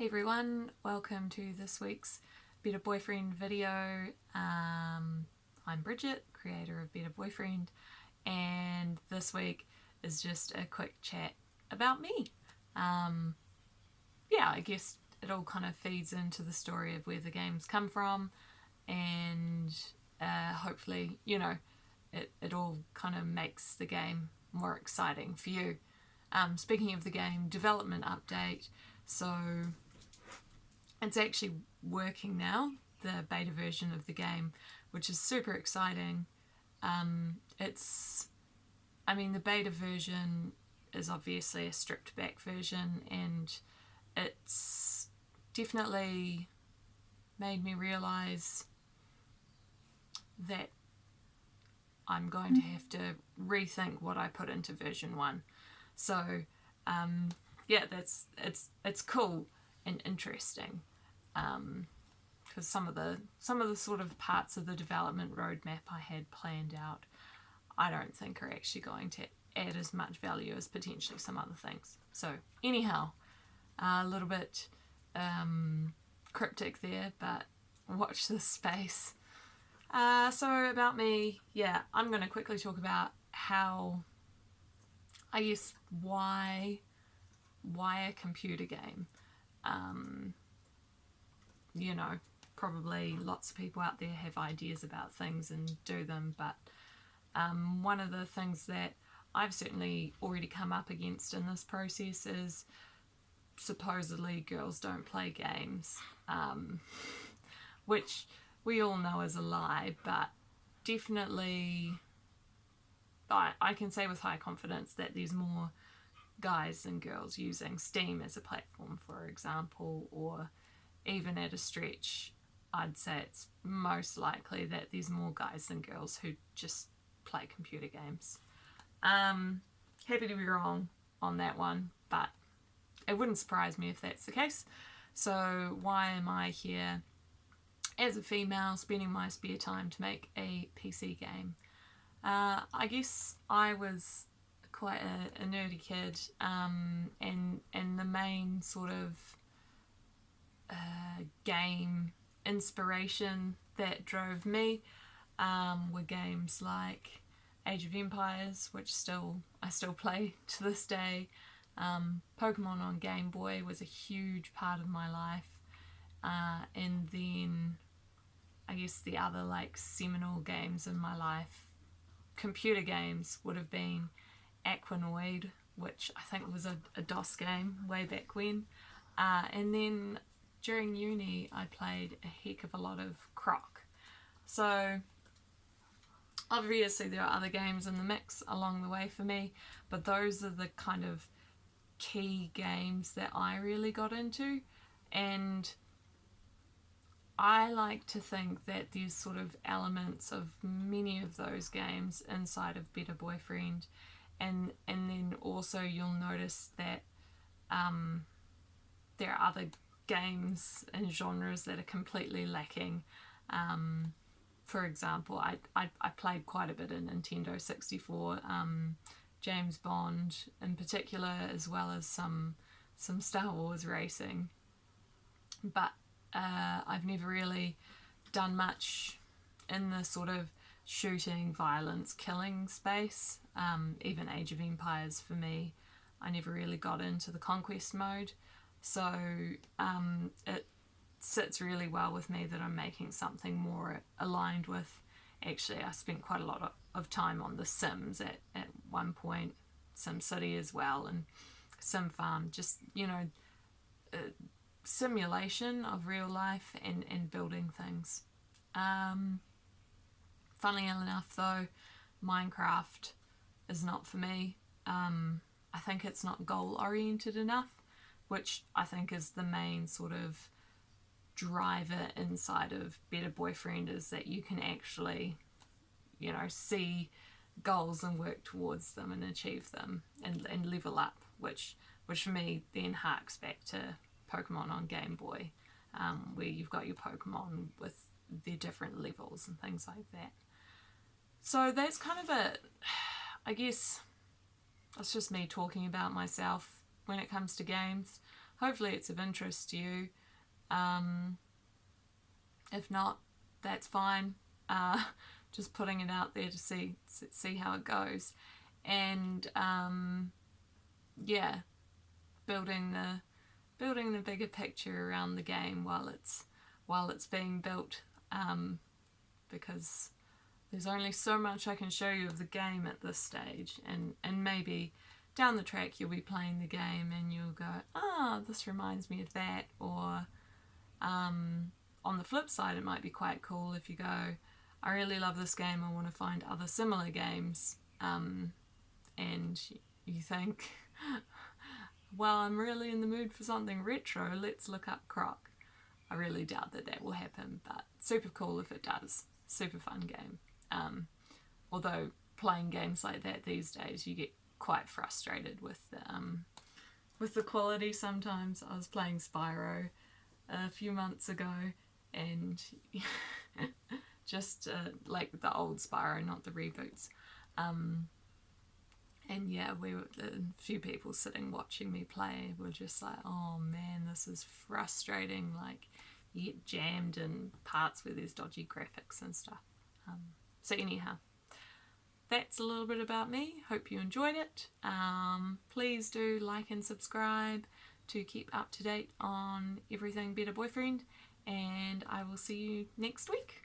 Hey everyone, welcome to this week's Better Boyfriend video. I'm Bridget, creator of Better Boyfriend, and this week is just a quick chat about me. I guess it all kind of feeds into the story of where the games come from, and hopefully, it all kind of makes the game more exciting for you. Speaking of the game, development update. So it's actually working now, the beta version of the game, which is super exciting. The beta version is obviously a stripped back version, and it's definitely made me realise that I'm going to have to rethink what I put into version 1. So, it's cool and interesting. Because some of the sort of parts of the development roadmap I had planned out, I don't think are actually going to add as much value as potentially some other things. So anyhow, a little bit cryptic there, but watch this space. So about me, I'm going to quickly talk about how, why a computer game. Probably lots of people out there have ideas about things and do them, but one of the things that I've certainly already come up against in this process is supposedly girls don't play games, which we all know is a lie, but definitely I can say with high confidence that there's more guys than girls using Steam as a platform, for example, or even at a stretch, I'd say it's most likely that there's more guys than girls who just play computer games. Happy to be wrong on that one, but it wouldn't surprise me if that's the case. So why am I here as a female spending my spare time to make a PC game? I guess I was quite a nerdy kid, and the main sort of game inspiration that drove me were games like Age of Empires, which I still play to this day. Pokemon on Game Boy was a huge part of my life, and then I guess the other seminal games in my life, computer games, would have been Aquanoid, which I think was a DOS game way back when, and then during uni I played a heck of a lot of Croc. So obviously there are other games in the mix along the way for me, but those are the kind of key games that I really got into, and I like to think that there's sort of elements of many of those games inside of Better Boyfriend, and then also you'll notice that there are other games and genres that are completely lacking. For example, I played quite a bit in Nintendo 64, James Bond in particular, as well as some Star Wars racing, but I've never really done much in the sort of shooting, violence, killing space. Even Age of Empires for me, I never really got into the conquest mode, so it sits really well with me that I'm making something more aligned with. Actually, I spent quite a lot of time on The Sims at one point, SimCity as well, and Sim Farm, just simulation of real life and building things. Funnily enough though, Minecraft is not for me. I think it's not goal oriented enough, which I think is the main sort of driver inside of Better Boyfriend, is that you can actually see goals and work towards them and achieve them and level up, which for me then harks back to Pokemon on Game Boy, where you've got your Pokemon with their different levels and things like that. So that's kind of I guess that's just me talking about myself when it comes to games. hopefully it's of interest to you. If not, that's fine. Just putting it out there to see how it goes, and yeah, building the bigger picture around the game while it's being built, because there's only so much I can show you of the game at this stage, and maybe down the track you'll be playing the game and you'll go, this reminds me of that, or on the flip side it might be quite cool if you go, I really love this game, I want to find other similar games, and you think, well, I'm really in the mood for something retro, let's look up Croc. I really doubt that will happen, but super cool if it does. Super fun game. Although playing games like that these days, you get quite frustrated with the quality sometimes. I was playing Spyro a few months ago, and just like the old Spyro, not the reboots. And yeah, a few people sitting watching me play were just like, oh man, this is frustrating. Like, you get jammed in parts where there's dodgy graphics and stuff. So anyhow, that's a little bit about me. Hope you enjoyed it. Please do like and subscribe to keep up to date on everything Better Boyfriend, and I will see you next week.